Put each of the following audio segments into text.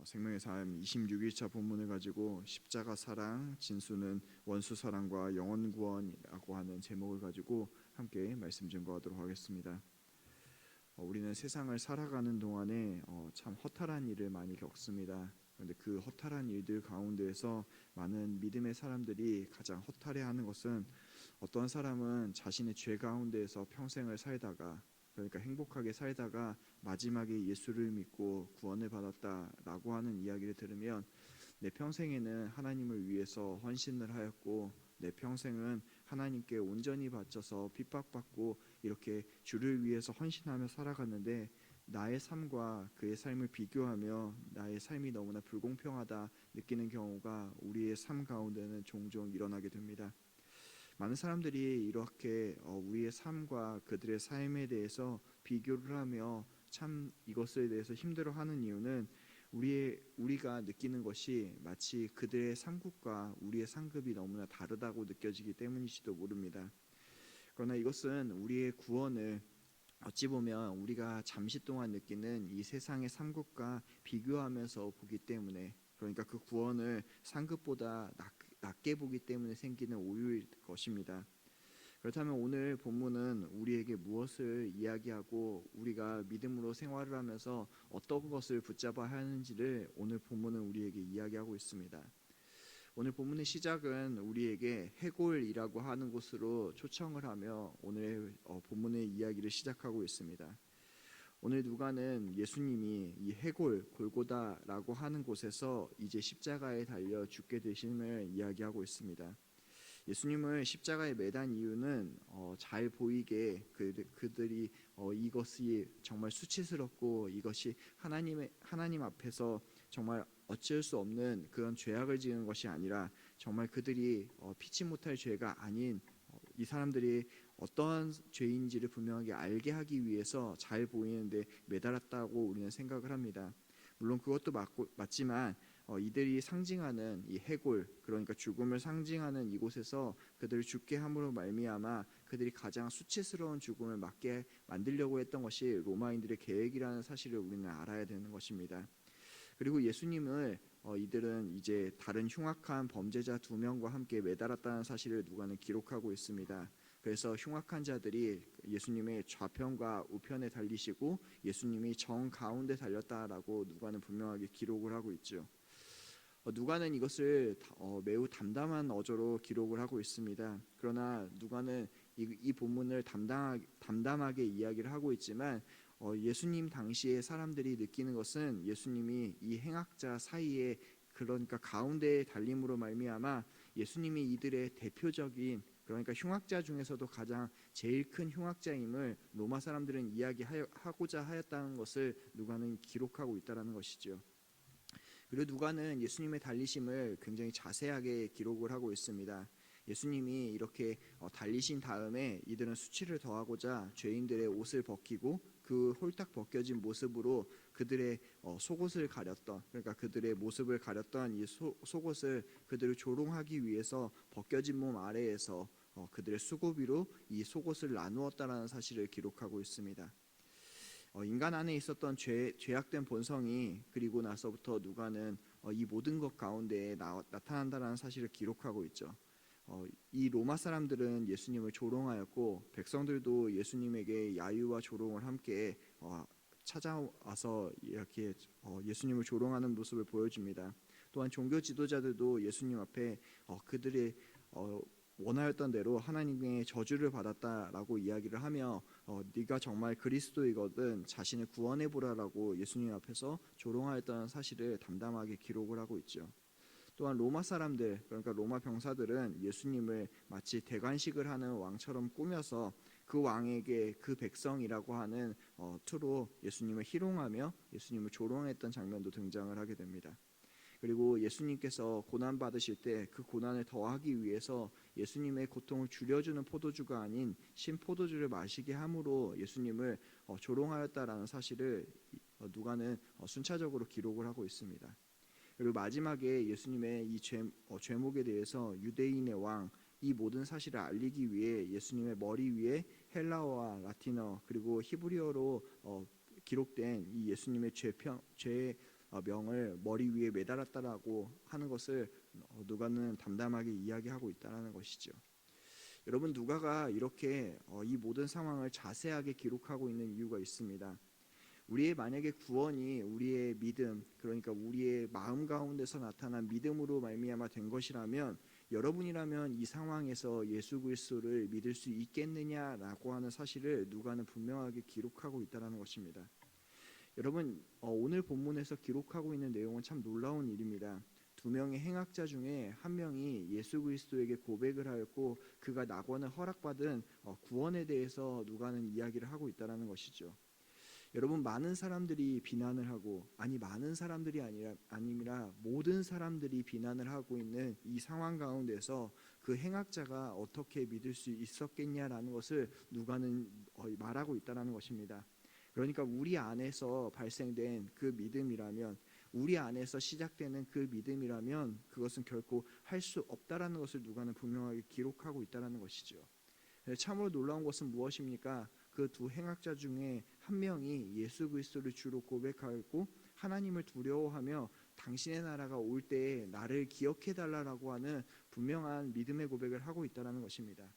생명의 삶 26일차 본문을 가지고 십자가 사랑, 진수는 원수 사랑과 영원 구원이라고 하는 제목을 가지고 함께 말씀 증거하도록 하겠습니다. 우리는 세상을 살아가는 동안에 참 허탈한 일을 많이 겪습니다. 그런데 그 허탈한 일들 가운데에서 많은 믿음의 사람들이 가장 허탈해하는 것은 어떤 사람은 자신의 죄 가운데에서 평생을 살다가, 그러니까 행복하게 살다가 마지막에 예수를 믿고 구원을 받았다라고 하는 이야기를 들으면 내 평생에는 하나님을 위해서 헌신을 하였고 내 평생은 하나님께 온전히 바쳐서 핍박받고 이렇게 주를 위해서 헌신하며 살아갔는데 나의 삶과 그의 삶을 비교하며 나의 삶이 너무나 불공평하다 느끼는 경우가 우리의 삶 가운데는 종종 일어나게 됩니다. 많은 사람들이 이렇게 우리의 삶과 그들의 삶에 대해서 비교를 하며 참 이것에 대해서 힘들어하는 이유는 우리가 느끼는 것이 마치 그들의 상급과 우리의 상급이 너무나 다르다고 느껴지기 때문일지도 모릅니다. 그러나 이것은 우리의 구원을 어찌 보면 우리가 잠시 동안 느끼는 이 세상의 상급과 비교하면서 보기 때문에, 그러니까 그 구원을 상급보다 낮게 보기 때문에 생기는 오류일 것입니다. 그렇다면 오늘 본문은 우리에게 무엇을 이야기하고 우리가 믿음으로 생활을 하면서 어떤 것을 붙잡아야 하는지를 오늘 본문은 우리에게 이야기하고 있습니다. 오늘 본문의 시작은 우리에게 해골이라고 하는 곳으로 초청을 하며 오늘 본문의 이야기를 시작하고 있습니다. 오늘 누가는 예수님이 이 해골 골고다라고 하는 곳에서 이제 십자가에 달려 죽게 되심을 이야기하고 있습니다. 예수님을 십자가에 매단 이유는 잘 보이게 그들이 이것이 정말 수치스럽고 이것이 하나님 앞에서 정말 어쩔 수 없는 그런 죄악을 지은 것이 아니라 정말 그들이 피치 못할 죄가 아닌 이 사람들이 어떠한 죄인지를 분명하게 알게 하기 위해서 잘 보이는데 매달았다고 우리는 생각을 합니다. 물론 그것도 맞지만 이들이 상징하는 이 해골, 그러니까 죽음을 상징하는 이곳에서 그들을 죽게 함으로 말미암아 그들이 가장 수치스러운 죽음을 맞게 만들려고 했던 것이 로마인들의 계획이라는 사실을 우리는 알아야 되는 것입니다. 그리고 예수님을 이들은 이제 다른 흉악한 범죄자 2명과 함께 매달았다는 사실을 누가는 기록하고 있습니다. 그래서 흉악한 자들이 예수님의 좌편과 우편에 달리시고 예수님이 정 가운데 달렸다라고 누가는 분명하게 기록을 하고 있죠. 누가는 이것을 매우 담담한 어조로 기록을 하고 있습니다. 그러나 누가는 이 본문을 담담하게 이야기를 하고 있지만 예수님 당시에 사람들이 느끼는 것은 예수님이 이 행악자 사이에, 그러니까 가운데에 달림으로 말미암아 예수님이 이들의 대표적인, 그러니까 흉악자 중에서도 가장 제일 큰 흉악자임을 로마 사람들은 이야기하고자 하였다는 것을 누가는 기록하고 있다는 것이죠. 그리고 누가는 예수님의 달리심을 굉장히 자세하게 기록을 하고 있습니다. 예수님이 이렇게 달리신 다음에 이들은 수치를 더하고자 죄인들의 옷을 벗기고 그 홀딱 벗겨진 모습으로 그들의 속옷을 가렸던, 그러니까 그들의 모습을 가렸던 이 속옷을 그들을 조롱하기 위해서 벗겨진 몸 아래에서 그들의 수고비로 이 속옷을 나누었다라는 사실을 기록하고 있습니다. 인간 안에 있었던 죄악된 본성이 그리고 나서부터 누가는 이 모든 것 가운데에 나타난다는 사실을 기록하고 있죠. 이 로마 사람들은 예수님을 조롱하였고 백성들도 예수님에게 야유와 조롱을 함께 찾아와서 이렇게 예수님을 조롱하는 모습을 보여줍니다. 또한 종교 지도자들도 예수님 앞에 그들의 원하였던 대로 하나님의 저주를 받았다라고 이야기를 하며 네가 정말 그리스도이거든 자신을 구원해 보라라고 예수님 앞에서 조롱하였다는 사실을 담담하게 기록을 하고 있죠. 또한 로마 사람들, 그러니까 로마 병사들은 예수님을 마치 대관식을 하는 왕처럼 꾸며서 그 왕에게 그 백성이라고 하는 투로 예수님을 희롱하며 예수님을 조롱했던 장면도 등장을 하게 됩니다. 그리고 예수님께서 고난 받으실 때 그 고난을 더하기 위해서 예수님의 고통을 줄여주는 포도주가 아닌 신포도주를 마시게 함으로 예수님을 조롱하였다라는 사실을 누가는 순차적으로 기록을 하고 있습니다. 그리고 마지막에 예수님의 이 죄목에 대해서 유대인의 왕, 이 모든 사실을 알리기 위해 예수님의 머리 위에 헬라어와 라틴어 그리고 히브리어로 기록된 이 예수님의 죄 명을 머리 위에 매달았다라고 하는 것을 누가는 담담하게 이야기하고 있다는 것이죠. 여러분, 누가가 이렇게 이 모든 상황을 자세하게 기록하고 있는 이유가 있습니다. 우리의 만약에 구원이 우리의 믿음, 그러니까 우리의 마음 가운데서 나타난 믿음으로 말미암아 된 것이라면, 여러분이라면 이 상황에서 예수 그리스도를 믿을 수 있겠느냐라고 하는 사실을 누가는 분명하게 기록하고 있다는 것입니다. 여러분, 오늘 본문에서 기록하고 있는 내용은 참 놀라운 일입니다. 두 명의 행악자 중에 한 명이 예수 그리스도에게 고백을 하였고, 그가 낙원을 허락받은 구원에 대해서 누가는 이야기를 하고 있다는 것이죠. 여러분, 많은 사람들이 비난을 하고, 많은 사람들이 아니라 모든 사람들이 비난을 하고 있는 이 상황 가운데서 그 행악자가 어떻게 믿을 수 있었겠냐라는 것을 누가는 말하고 있다는 것입니다. 그러니까 우리 안에서 발생된 그 믿음이라면, 우리 안에서 시작되는 그 믿음이라면 그것은 결코 할 수 없다라는 것을 누가는 분명하게 기록하고 있다는 것이죠. 참으로 놀라운 것은 무엇입니까? 그 두 행악자 중에 한 명이 예수 그리스도를 주로 고백하였고, 하나님을 두려워하며 당신의 나라가 올 때에 나를 기억해달라고 하는 분명한 믿음의 고백을 하고 있다는 것입니다.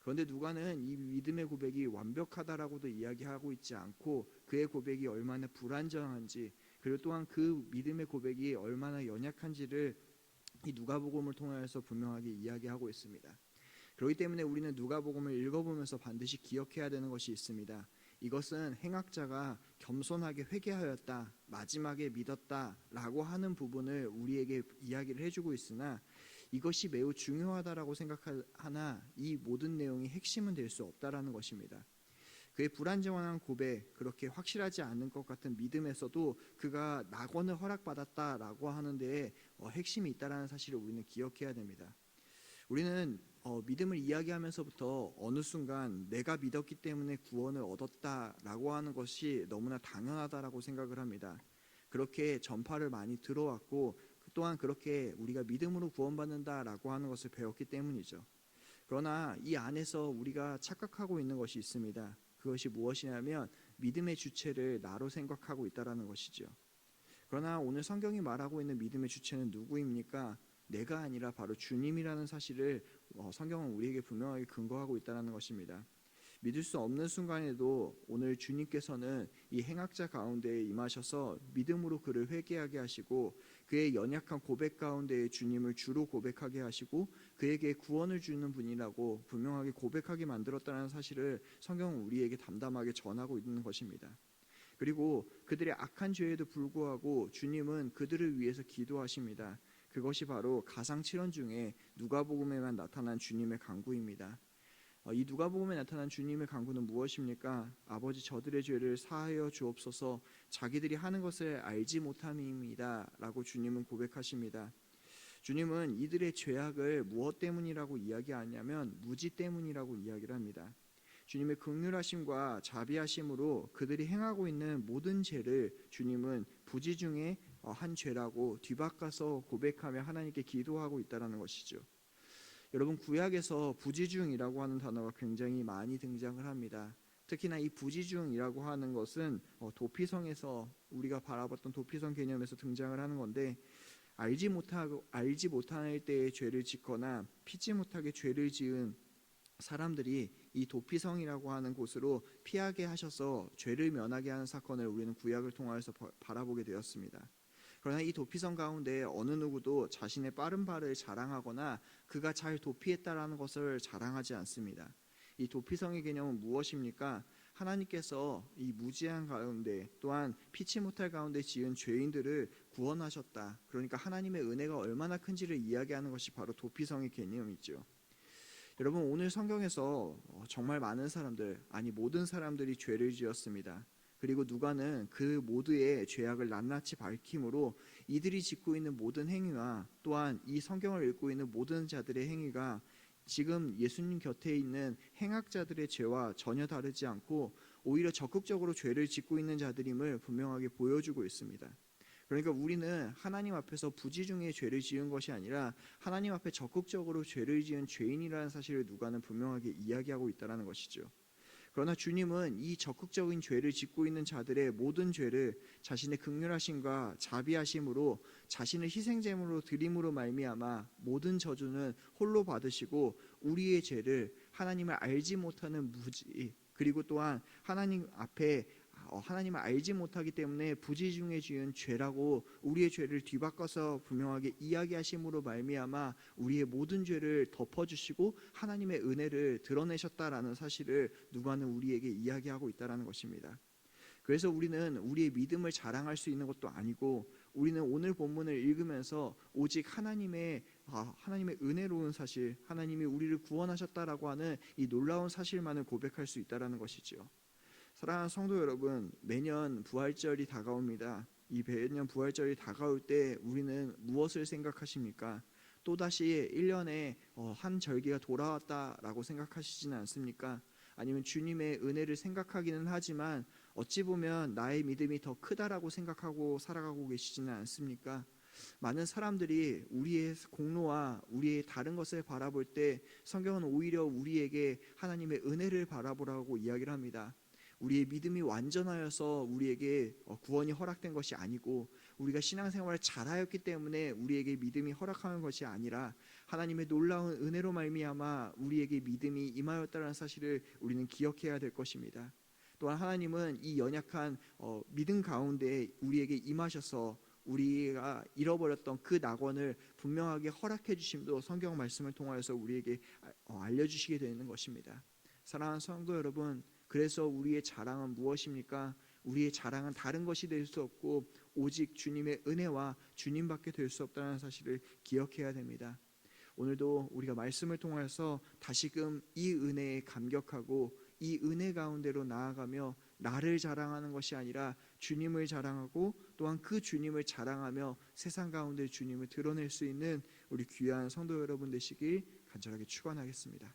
그런데 누가는 이 믿음의 고백이 완벽하다라고도 이야기하고 있지 않고, 그의 고백이 얼마나 불완전한지, 그리고 또한 그 믿음의 고백이 얼마나 연약한지를 이 누가복음을 통해서 분명하게 이야기하고 있습니다. 그렇기 때문에 우리는 누가복음을 읽어보면서 반드시 기억해야 되는 것이 있습니다. 이것은 행악자가 겸손하게 회개하였다, 마지막에 믿었다라고 하는 부분을 우리에게 이야기를 해주고 있으나, 이것이 매우 중요하다라고 생각하나 이 모든 내용이 핵심은 될 수 없다라는 것입니다. 그의 불안정한 고백, 그렇게 확실하지 않은 것 같은 믿음에서도 그가 낙원을 허락받았다라고 하는 데에 핵심이 있다라는 사실을 우리는 기억해야 됩니다. 우리는 믿음을 이야기하면서부터 어느 순간 내가 믿었기 때문에 구원을 얻었다라고 하는 것이 너무나 당연하다라고 생각을 합니다. 그렇게 전파를 많이 들어왔고, 또한 그렇게 우리가 믿음으로 구원받는다라고 하는 것을 배웠기 때문이죠. 그러나 이 안에서 우리가 착각하고 있는 것이 있습니다. 그것이 무엇이냐면 믿음의 주체를 나로 생각하고 있다는 것이죠. 그러나 오늘 성경이 말하고 있는 믿음의 주체는 누구입니까? 내가 아니라 바로 주님이라는 사실을 성경은 우리에게 분명하게 근거하고 있다는 것입니다. 믿을 수 없는 순간에도 오늘 주님께서는 이 행악자 가운데에 임하셔서 믿음으로 그를 회개하게 하시고, 그의 연약한 고백 가운데에 주님을 주로 고백하게 하시고, 그에게 구원을 주는 분이라고 분명하게 고백하게 만들었다는 사실을 성경은 우리에게 담담하게 전하고 있는 것입니다. 그리고 그들의 악한 죄에도 불구하고 주님은 그들을 위해서 기도하십니다. 그것이 바로 가상칠언 중에 누가복음에만 나타난 주님의 간구입니다. 이 누가복음에 나타난 주님의 간구는 무엇입니까? 아버지, 저들의 죄를 사하여 주옵소서, 자기들이 하는 것을 알지 못함입니다 라고 주님은 고백하십니다. 주님은 이들의 죄악을 무엇 때문이라고 이야기하냐면 무지 때문이라고 이야기를 합니다. 주님의 긍휼하심과 자비하심으로 그들이 행하고 있는 모든 죄를 주님은 부지 중에 한 죄라고 뒤바꿔서 고백하며 하나님께 기도하고 있다는 것이죠. 여러분, 구약에서 부지중이라고 하는 단어가 굉장히 많이 등장을 합니다. 특히나 이 부지중이라고 하는 것은 도피성에서 우리가 바라봤던 도피성 개념에서 등장을 하는 건데, 알지 못할 때에 죄를 짓거나 피지 못하게 죄를 지은 사람들이 이 도피성이라고 하는 곳으로 피하게 하셔서 죄를 면하게 하는 사건을 우리는 구약을 통하여서 바라보게 되었습니다. 그러나 이 도피성 가운데 어느 누구도 자신의 빠른 발을 자랑하거나 그가 잘 도피했다라는 것을 자랑하지 않습니다. 이 도피성의 개념은 무엇입니까? 하나님께서 이 무지한 가운데, 또한 피치 못할 가운데 지은 죄인들을 구원하셨다. 그러니까 하나님의 은혜가 얼마나 큰지를 이야기하는 것이 바로 도피성의 개념이죠. 여러분, 오늘 성경에서 정말 많은 사람들, 모든 사람들이 죄를 지었습니다. 그리고 누가는 그 모두의 죄악을 낱낱이 밝힘으로 이들이 짓고 있는 모든 행위와 또한 이 성경을 읽고 있는 모든 자들의 행위가 지금 예수님 곁에 있는 행악자들의 죄와 전혀 다르지 않고 오히려 적극적으로 죄를 짓고 있는 자들임을 분명하게 보여주고 있습니다. 그러니까 우리는 하나님 앞에서 부지중에 죄를 지은 것이 아니라 하나님 앞에 적극적으로 죄를 지은 죄인이라는 사실을 누가는 분명하게 이야기하고 있다는 것이죠. 그러나 주님은 이 적극적인 죄를 짓고 있는 자들의 모든 죄를 자신의 긍휼하심과 자비하심으로 자신을 희생제물로 드림으로 말미암아 모든 저주는 홀로 받으시고 우리의 죄를 하나님을 알지 못하는 무지, 그리고 또한 하나님 앞에 하나님을 알지 못하기 때문에 부지 중에 지은 죄라고 우리의 죄를 뒤바꿔서 분명하게 이야기하심으로 말미암아 우리의 모든 죄를 덮어주시고 하나님의 은혜를 드러내셨다라는 사실을 누가는 우리에게 이야기하고 있다는 것입니다. 그래서 우리는 우리의 믿음을 자랑할 수 있는 것도 아니고, 우리는 오늘 본문을 읽으면서 오직 하나님의 은혜로운 사실, 하나님이 우리를 구원하셨다라고 하는 이 놀라운 사실만을 고백할 수 있다는 것이지요. 사랑하는 성도 여러분, 매년 부활절이 다가옵니다. 이 매년 부활절이 다가올 때 우리는 무엇을 생각하십니까? 또다시 1년에 한 절기가 돌아왔다라고 생각하시지는 않습니까? 아니면 주님의 은혜를 생각하기는 하지만 어찌 보면 나의 믿음이 더 크다라고 생각하고 살아가고 계시지는 않습니까? 많은 사람들이 우리의 공로와 우리의 다른 것을 바라볼 때 성경은 오히려 우리에게 하나님의 은혜를 바라보라고 이야기를 합니다. 우리의 믿음이 완전하여서 우리에게 구원이 허락된 것이 아니고, 우리가 신앙생활을 잘하였기 때문에 우리에게 믿음이 허락하는 것이 아니라 하나님의 놀라운 은혜로 말미암아 우리에게 믿음이 임하였다는 사실을 우리는 기억해야 될 것입니다. 또한 하나님은 이 연약한 믿음 가운데 우리에게 임하셔서 우리가 잃어버렸던 그 낙원을 분명하게 허락해 주심도 성경 말씀을 통하여서 우리에게 알려주시게 되는 것입니다. 사랑하는 성도 여러분, 그래서 우리의 자랑은 무엇입니까? 우리의 자랑은 다른 것이 될 수 없고 오직 주님의 은혜와 주님밖에 될 수 없다는 사실을 기억해야 됩니다. 오늘도 우리가 말씀을 통해서 다시금 이 은혜에 감격하고 이 은혜 가운데로 나아가며 나를 자랑하는 것이 아니라 주님을 자랑하고 또한 그 주님을 자랑하며 세상 가운데 주님을 드러낼 수 있는 우리 귀한 성도 여러분 되시길 간절하게 축원하겠습니다.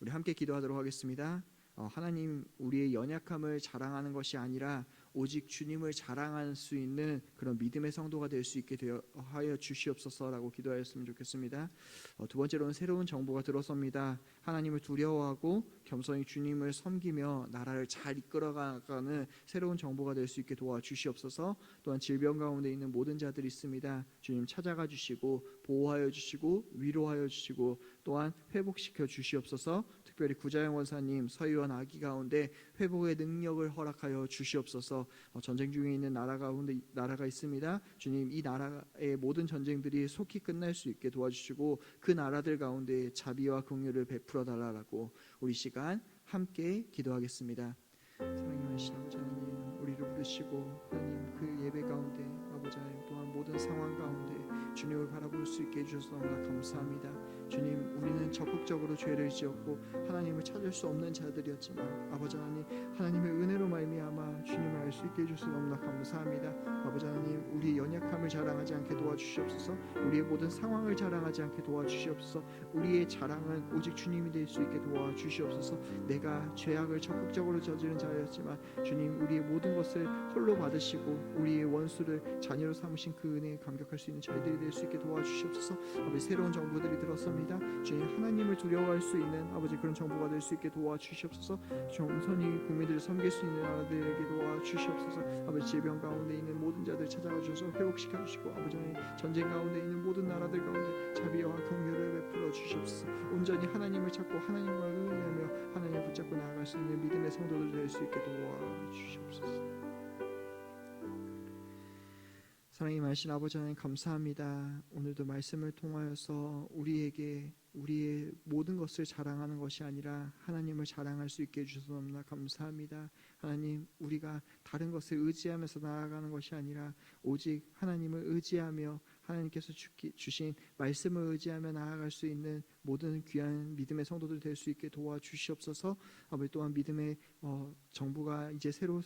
우리 함께 기도하도록 하겠습니다. 하나님, 우리의 연약함을 자랑하는 것이 아니라 오직 주님을 자랑할 수 있는 그런 믿음의 성도가 될 수 있게 하여 주시옵소서라고 기도하였으면 좋겠습니다. 두 번째로는 새로운 정보가 들어섭니다. 하나님을 두려워하고 겸손히 주님을 섬기며 나라를 잘 이끌어가는 새로운 정보가 될 수 있게 도와주시옵소서. 또한 질병 가운데 있는 모든 자들이 있습니다. 주님 찾아가 주시고 보호하여 주시고 위로하여 주시고 또한 회복시켜 주시옵소서. 특별히 구자영 원사님 서희원 아기 가운데 회복의 능력을 허락하여 주시옵소서. 전쟁 중에 있는 나라 가운데 나라가 있습니다. 주님, 이 나라의 모든 전쟁들이 속히 끝날 수 있게 도와주시고 그 나라들 가운데 자비와 긍휼을 베풀어 달라고 우리 시간 함께 기도하겠습니다. 사랑이 많으신 아버지 하나님, 우리를 부르시고 하나님 그 예배 가운데 아버지 하나님 또한 모든 상황 가운데 주님을 바라볼 수 있게 해주셔서 너무나 감사합니다. 주님, 우리는 적극적으로 죄를 지었고 하나님을 찾을 수 없는 자들이었지만 아버지 하나님, 하나님의 은혜로 말미암아 주님을 알 수 있게 해주셔서 너무나 감사합니다. 아버지 하나님, 우리의 연약함을 자랑하지 않게 도와주시옵소서. 우리의 모든 상황을 자랑하지 않게 도와주시옵소서. 우리의 자랑은 오직 주님이 될 수 있게 도와주시옵소서. 내가 죄악을 적극적으로 저지른 자였지만 주님, 우리의 모든 것을 홀로 받으시고 우리의 원수를 자녀로 삼으신 그 은혜에 감격할 수 있는 저희들이 될 수 있게 도와주시옵소서. 아버지, 새로운 정보들이 들었습니다. 주님, 하나님을 두려워할 수 있는 아버지 그런 정보가 될 수 있게 도와주시옵소서. 겸손히 국민들을 섬길 수 있는 나라들에게 도와주시옵소서. 아버지, 질병 가운데 있는 모든 자들 찾아가 주셔서 회복시켜 주시고 아버지, 전쟁 가운데 있는 모든 나라들 가운데 자비와 긍휼을 베풀어 주시옵소서. 온전히 하나님을 찾고 하나님과 의지하며 하나님을 붙잡고 나아갈 수 있는 믿음의 성도들 될 수 있게 도와주시옵소서. 사랑이 많으신 아버지 하나님, 감사합니다. 오늘도 말씀을 통하여서 우리에게 우리의 모든 것을 자랑하는 것이 아니라 하나님을 자랑할 수 있게 해주셔서 너무나 감사합니다. 하나님, 우리가 다른 것을 의지하면서 나아가는 것이 아니라 오직 하나님을 의지하며 하나님께서 주신 말씀을 의지하며 나아갈 수 있는 모든 귀한 믿음의 성도들 될 수 있게 도와주시옵소서. 아버지, 또한 믿음의 정부가 이제 새로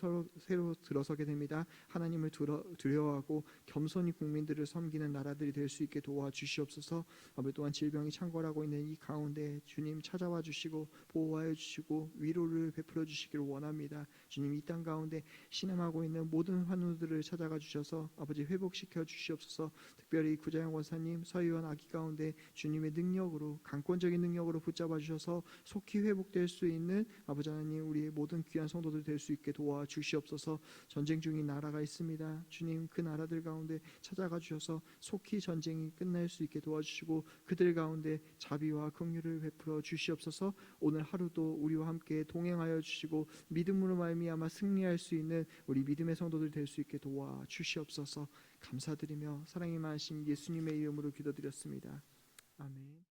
들어서게 됩니다. 하나님을 두려워하고 겸손히 국민들을 섬기는 나라들이 될 수 있게 도와주시옵소서. 아버지, 또한 질병이 창궐하고 있는 이 가운데 주님 찾아와 주시고 보호하여 주시고 위로를 베풀어 주시기를 원합니다. 주님, 이 땅 가운데 신음하고 있는 모든 환우들을 찾아가 주셔서 아버지 회복시켜 주시옵소서. 특별히 구자영 원사님 서희원 아기 가운데 주님의 능력으로 강권적인 능력으로 붙잡아 주셔서 속히 회복될 수 있는 아버지 하나님, 우리의 모든 귀한 성도들 될 수 있게 도와주시옵소서. 전쟁 중인 나라가 있습니다. 주님, 그 나라들 가운데 찾아가 주셔서 속히 전쟁이 끝날 수 있게 도와주시고 그들 가운데 자비와 긍휼을 베풀어 주시옵소서. 오늘 하루도 우리와 함께 동행하여 주시고 믿음으로 말미암아 승리할 수 있는 우리 믿음의 성도들 될 수 있게 도와주시옵소서. 감사드리며 사랑이 많으신 예수님의 이름으로 기도드렸습니다. 아멘.